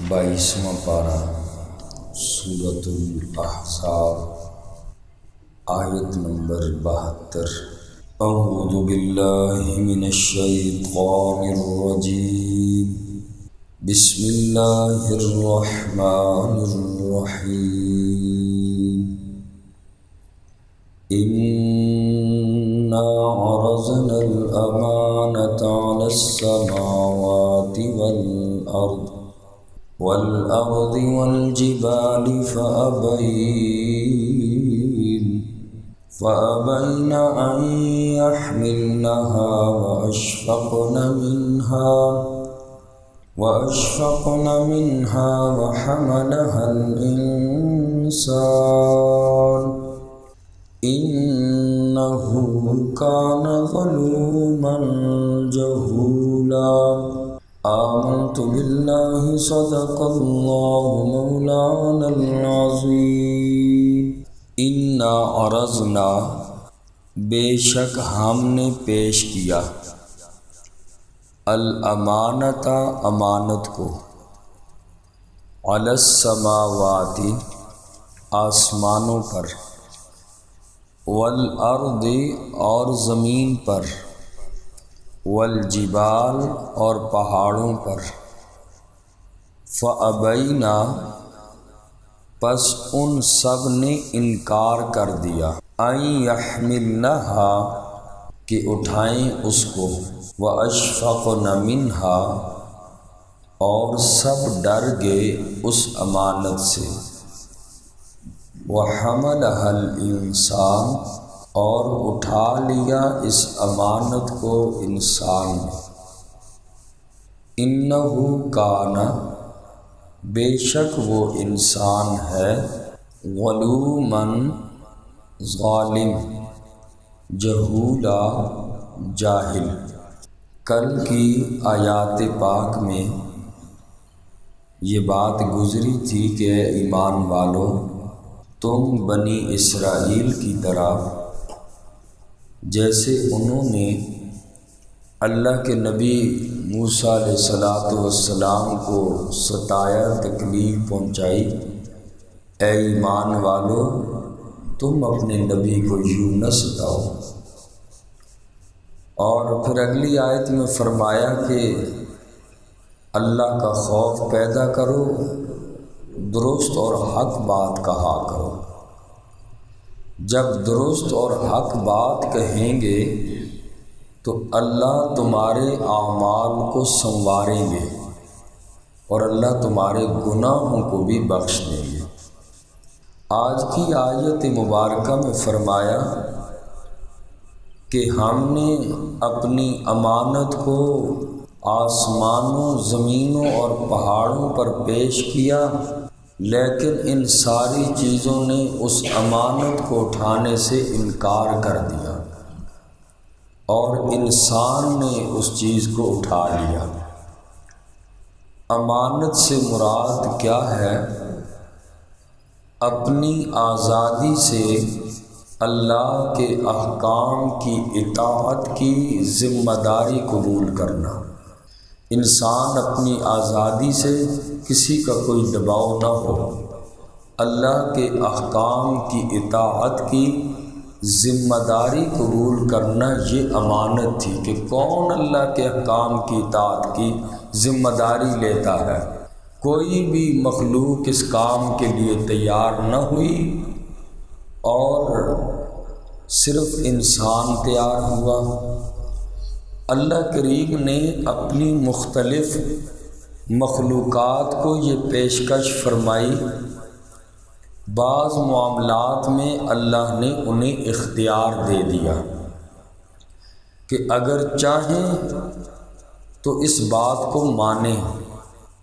22واں پارہ سورۃ الاحزاب آیت نمبر 72۔ اعوذ باللہ من الشیطان الرجیم، بسم اللہ الرحمن الرحیم۔ انا عرضنا الامانة على السماوات والأرض والجبال فأبين أن يحملنها وأشفقن منها وحملها الإنسان إنه كان ظلوما جهولا۔ آمنت باللہ صدق اللہ مولانا العظیم۔ انا عرضنا، بے شک ہم نے پیش کیا، الامانۃ امانت کو، علی السماوات آسمانوں پر، والارض اور زمین پر، والجبال اور پہاڑوں پر، فابینا پس ان سب نے انکار کر دیا، ان یحملنہا کہ اٹھائیں اس کو، واشفقن منہا اور سب ڈر گئے اس امانت سے، وحملہا الانسان اور اٹھا لیا اس امانت کو انسان نے، انہ کان بے شک وہ انسان ہے، ظلوما ظالم، جہولا جاہل۔ کل کی آیات پاک میں یہ بات گزری تھی کہ اے ایمان والو، تم بنی اسرائیل کی طرح جیسے انہوں نے اللہ کے نبی موسیٰ علیہ السلام کو ستایا، تکلیف پہنچائی، اے ایمان والو تم اپنے نبی کو یوں نہ ستاؤ۔ اور پھر اگلی آیت میں فرمایا کہ اللہ کا خوف پیدا کرو، درست اور حق بات کہا کرو۔ جب درست اور حق بات کہیں گے تو اللہ تمہارے اعمال کو سنواریں گے اور اللہ تمہارے گناہوں کو بھی بخش دیں گے۔ آج کی آیت مبارکہ میں فرمایا کہ ہم نے اپنی امانت کو آسمانوں، زمینوں اور پہاڑوں پر پیش کیا، لیکن ان ساری چیزوں نے اس امانت کو اٹھانے سے انکار کر دیا اور انسان نے اس چیز کو اٹھا لیا۔ امانت سے مراد کیا ہے؟ اپنی آزادی سے اللہ کے احکام کی اطاعت کی ذمہ داری قبول کرنا۔ انسان اپنی آزادی سے کسی کا کوئی دباؤ نہ ہو، اللہ کے احکام کی اطاعت کی ذمہ داری قبول کرنا، یہ امانت تھی کہ کون اللہ کے احکام کی اطاعت کی ذمہ داری لیتا ہے؟ کوئی بھی مخلوق اس کام کے لیے تیار نہ ہوئی اور صرف انسان تیار ہوا۔ اللہ کریم نے اپنی مختلف مخلوقات کو یہ پیشکش فرمائی، بعض معاملات میں اللہ نے انہیں اختیار دے دیا کہ اگر چاہیں تو اس بات کو مانیں،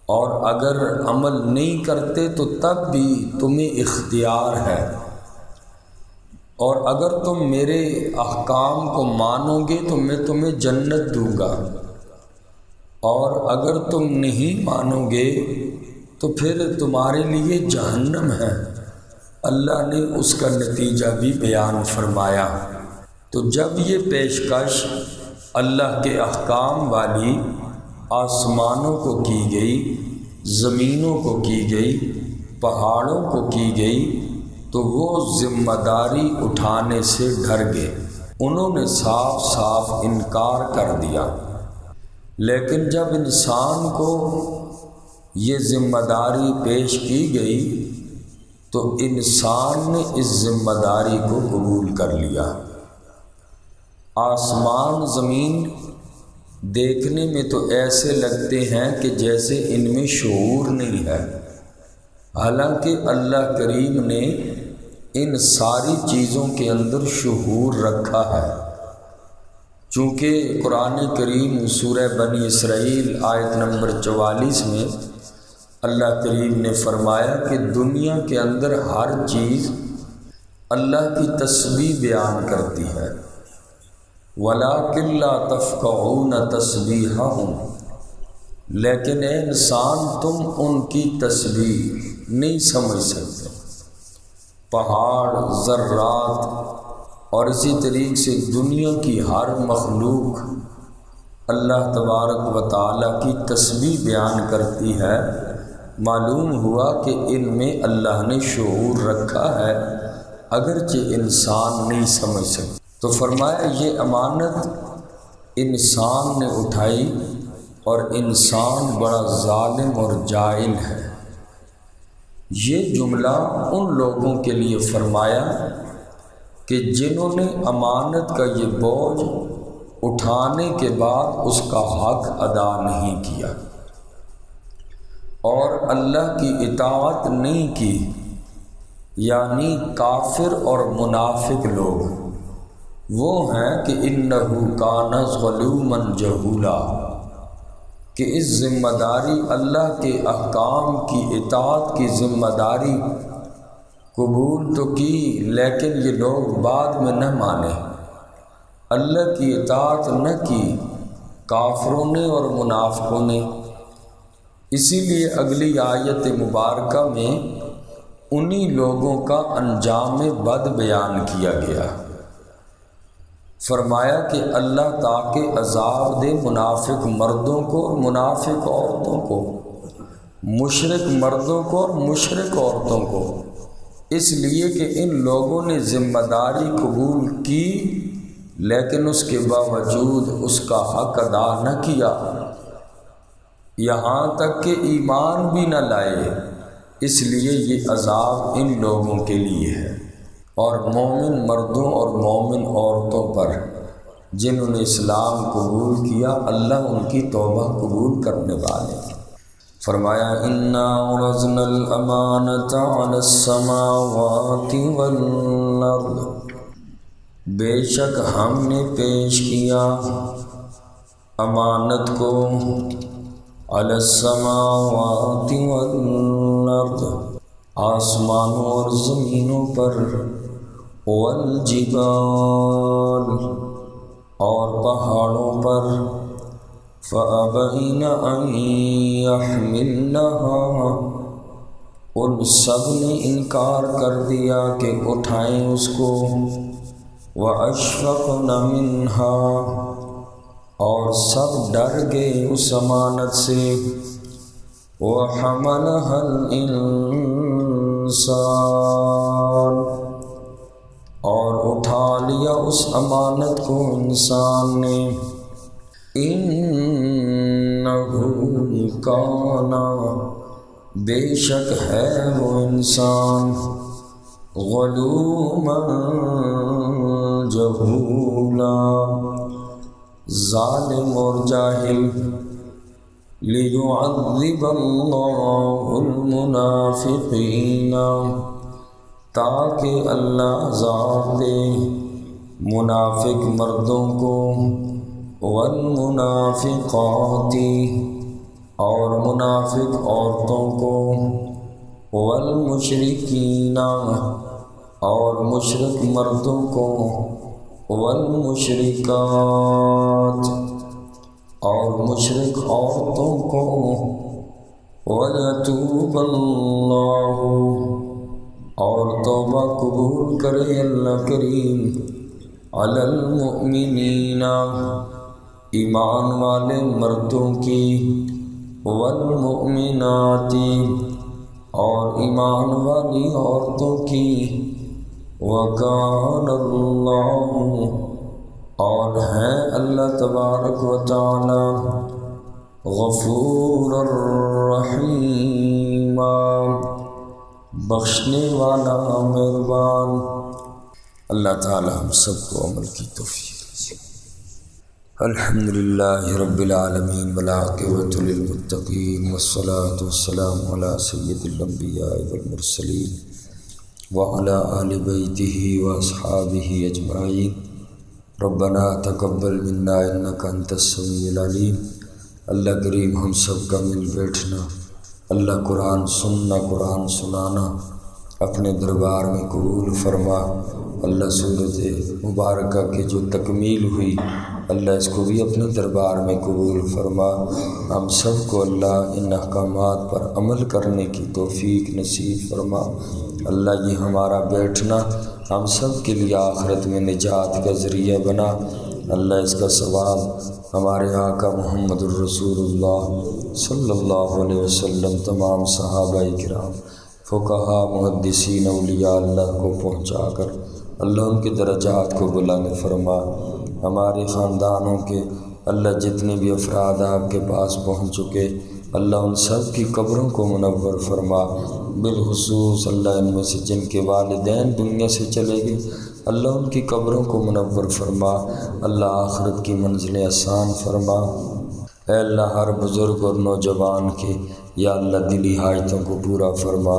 اور اگر عمل نہیں کرتے تو تب بھی تمہیں اختیار ہے، اور اگر تم میرے احکام کو مانو گے تو میں تمہیں جنت دوں گا، اور اگر تم نہیں مانو گے تو پھر تمہارے لیے جہنم ہے۔ اللہ نے اس کا نتیجہ بھی بیان فرمایا۔ تو جب یہ پیشکش اللہ کے احکام والی آسمانوں کو کی گئی، زمینوں کو کی گئی، پہاڑوں کو کی گئی، تو وہ ذمہ داری اٹھانے سے ڈر گئے، انہوں نے صاف صاف انکار کر دیا۔ لیکن جب انسان کو یہ ذمہ داری پیش کی گئی تو انسان نے اس ذمہ داری کو قبول کر لیا۔ آسمان زمین دیکھنے میں تو ایسے لگتے ہیں کہ جیسے ان میں شعور نہیں ہے، حالانکہ اللہ کریم نے ان ساری چیزوں کے اندر شعور رکھا ہے۔ چونکہ قرآن کریم سورہ بنی اسرائیل آیت نمبر 44 میں اللہ کریم نے فرمایا کہ دنیا کے اندر ہر چیز اللہ کی تسبیح بیان کرتی ہے، وَلَٰكِن لَّا تَفْقَهُونَ تَسْبِيحَهُمْ، لیکن اے انسان تم ان کی تسبیح نہیں سمجھ سکتے۔ پہاڑ، ذرات اور اسی طریقے سے دنیا کی ہر مخلوق اللہ تبارک و تعالیٰ کی تسبیح بیان کرتی ہے۔ معلوم ہوا کہ ان میں اللہ نے شعور رکھا ہے، اگرچہ انسان نہیں سمجھ سکتا۔ تو فرمایا یہ امانت انسان نے اٹھائی اور انسان بڑا ظالم اور جاہل ہے۔ یہ جملہ ان لوگوں کے لیے فرمایا کہ جنہوں نے امانت کا یہ بوجھ اٹھانے کے بعد اس کا حق ادا نہیں کیا اور اللہ کی اطاعت نہیں کی، یعنی کافر اور منافق لوگ وہ ہیں کہ اِنَّهُ كَانَ ظَلُومًا جَهُولًا، کہ اس ذمہ داری اللہ کے احکام کی اطاعت کی ذمہ داری قبول تو کی، لیکن یہ لوگ بعد میں نہ مانے، اللہ کی اطاعت نہ کی کافروں نے اور منافقوں نے۔ اسی لیے اگلی آیت مبارکہ میں انہی لوگوں کا انجام بد بیان کیا گیا۔ فرمایا کہ اللہ تاکہ عذاب دے منافق مردوں کو اور منافق عورتوں کو، مشرک مردوں کو اور مشرک عورتوں کو، اس لیے کہ ان لوگوں نے ذمہ داری قبول کی لیکن اس کے باوجود اس کا حق ادا نہ کیا، یہاں تک کہ ایمان بھی نہ لائے، اس لیے یہ عذاب ان لوگوں کے لیے ہے۔ اور مومن مردوں اور مومن عورتوں پر جنہوں نے اسلام قبول کیا، اللہ ان کی توبہ قبول کرنے والے۔ فرمایا اِنَّا عَرَضْنَا الْأَمَانَةَ عَلَى السَّمَاوَاتِ وَالْأَرْضِ، بے شک ہم نے پیش کیا امانت کو علی السماوات والارض، آسمانوں اور زمینوں پر، والجبال اور پہاڑوں پر، فأبین ان یحملنها، ان سب نے انکار کر دیا کہ اٹھائیں اس کو، واشفقن منها، اور سب ڈر گئے اس امانت سے، وحملها الانسان، اور اٹھا لیا اس امانت کو انسان نے، انہ کان، بے شک ہے وہ انسان، ظلوما جہولا، ظالم اور جاہل، لیعذب اللہ المنافقین، تاکہ اللہ عذاب دے منافق مردوں کو، والمنافقات، اور منافق عورتوں کو، والمشرکین، اور مشرک مردوں کو، والمشرکات، اور مشرک عورتوں کو، وَيَتُوبَ اللَّهُ، اور توبہ قبول کرے اللہ کریم، عَلَى الْمُؤْمِنِينَ، ایمان والے مردوں کی، والمؤمنات اور ایمان والی عورتوں کی، وکان اللہ اور ہیں اللہ تبارک و تعالی غفور الرحیم بخشنے والا مہربان۔ اللہ تعالی ہم سب کو عمل کی توفیق دے۔ الحمدللہ رب العالمین والعاقبۃ للمتقین والصلاۃ والسلام علی سید الانبیاء والمرسلین وعلی آل بیتہ واصحابہ اجمعین۔ ربنا تقبل منا انک انت السمیع العلیم۔ اللہ کریم ہم سب کا مل بیٹھنا، اللہ قرآن سننا، قرآن سنانا اپنے دربار میں قبول فرما۔ اللہ صورت مبارکہ کی جو تکمیل ہوئی اللہ اس کو بھی اپنے دربار میں قبول فرما۔ ہم سب کو اللہ ان احکامات پر عمل کرنے کی توفیق نصیب فرما۔ اللہ یہ ہمارا بیٹھنا ہم سب کے لیے آخرت میں نجات کا ذریعہ بنا۔ اللہ اس کا ثواب ہمارے آقا محمد الرسول اللہ صلی اللہ علیہ وسلم، تمام صحابہ کرام، فقہاء، محدثین، اولیاء اللہ کو پہنچا کر اللہ ان کے درجات کو بلند فرما۔ ہمارے خاندانوں کے اللہ جتنے بھی افراد آپ کے پاس پہنچ چکے اللہ ان سب کی قبروں کو منور فرما۔ بالخصوص اللہ ان میں سے جن کے والدین دنیا سے چلے گئے اللہ ان کی قبروں کو منور فرما۔ اللہ آخرت کی منزلیں آسان فرما۔ اے اللہ ہر بزرگ اور نوجوان کے یا اللہ دلی حاجتوں کو پورا فرما،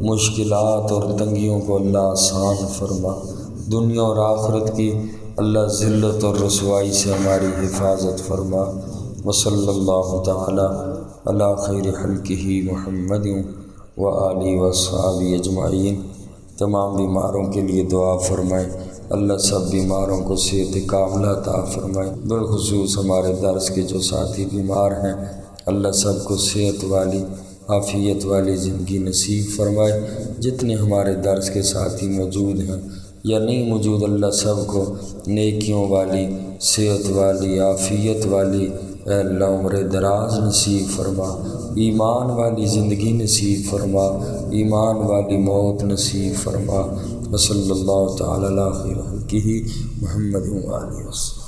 مشکلات اور تنگیوں کو اللہ آسان فرما، دنیا اور آخرت کی اللہ ذلت اور رسوائی سے ہماری حفاظت فرما۔ وصلی اللہ تعالی علی خیر خلقہ محمد وآلہ وصحبہ اجمعین۔ تمام بیماروں کے لیے دعا فرمائیں، اللہ سب بیماروں کو صحت کاملہ عطا فرمائے۔ بالخصوص ہمارے درس کے جو ساتھی بیمار ہیں اللہ سب کو صحت والی عافیت والی زندگی نصیب فرمائے۔ جتنے ہمارے درس کے ساتھی موجود ہیں یا نہیں موجود اللہ سب کو نیکیوں والی، صحت والی، عافیت والی اے اللہ عمر دراز نصیب فرما، ایمان والی زندگی نصیب فرما، ایمان والی موت نصیب فرما۔ وصلی اللہ تعالی علی خیر خلقہ محمد وآلہ وسلم۔